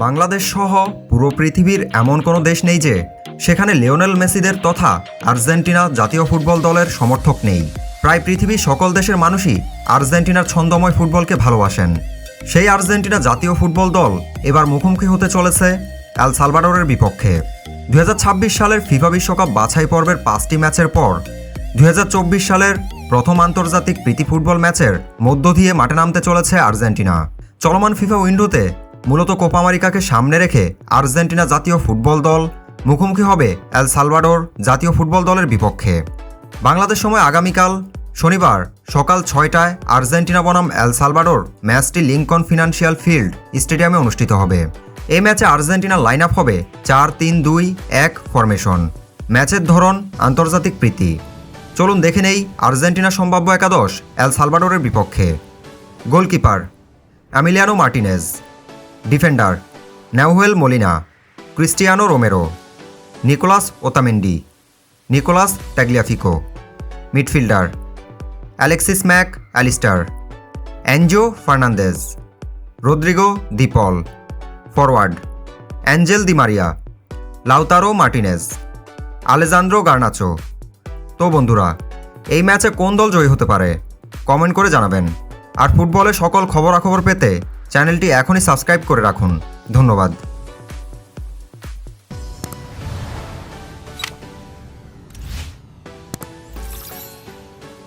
বাংলাদেশ সহ পুরো পৃথিবীর এমন কোনো দেশ নেই যে সেখানে লিওনেল মেসিদের তথা আর্জেন্টিনা জাতীয় ফুটবল দলের সমর্থক নেই। প্রায় পৃথিবীর সকল দেশের মানুষই আর্জেন্টিনার ছন্দময় ফুটবলকে ভালোবাসেন। সেই আর্জেন্টিনা জাতীয় ফুটবল দল এবার মুখোমুখি হতে চলেছে এল সালভাডোরের বিপক্ষে। 2026 সালের ফিফা বিশ্বকাপ বাছাই পর্বের 5টি ম্যাচের পর 2024 সালের প্রথম আন্তর্জাতিক প্রীতি ফুটবল ম্যাচের মধ্য দিয়ে মাঠে নামতে চলেছে আর্জেন্টিনা। চলমান ফিফা উইন্ডোতে মূলত কোপা আমেরিকাকে সামনে রেখে আর্জেন্টিনা জাতীয় ফুটবল দল মুখোমুখি হবে এল সালভাডোর জাতীয় ফুটবল দলের বিপক্ষে। বাংলাদেশ সময় আগামীকাল শনিবার সকাল 6টায় আর্জেন্টিনা বনাম এল সালভাডোর ম্যাচটি লিঙ্কন ফিনান্সিয়াল ফিল্ড স্টেডিয়ামে অনুষ্ঠিত হবে। এই ম্যাচে আর্জেন্টিনার লাইন আপ হবে 4-3-2-1 ফরমেশন। ম্যাচের ধরন আন্তর্জাতিক প্রীতি। চলুন দেখে নেই আর্জেন্টিনা সম্ভাব্য একাদশ এল সালভাডোরের বিপক্ষে। Goalkeeper Emiliano Martinez, defender Nahuel Molina, Cristiano Romero, Nicolas Otamendi, Nicolas Tagliafico, midfielder Alexis Mac Allister, Enzo Fernandez, Rodrigo De Paul, forward Angel Di Maria, Lautaro Martinez, Alejandro Garnacho. তো বন্ধুরা, এই ম্যাচে কোন দল জয়ী হতে পারে কমেন্ট করে জানাবেন। আর ফুটবলের সকল খবরাখবর পেতে চ্যানেলটি এখনই সাবস্ক্রাইব করে রাখুন। ধন্যবাদ।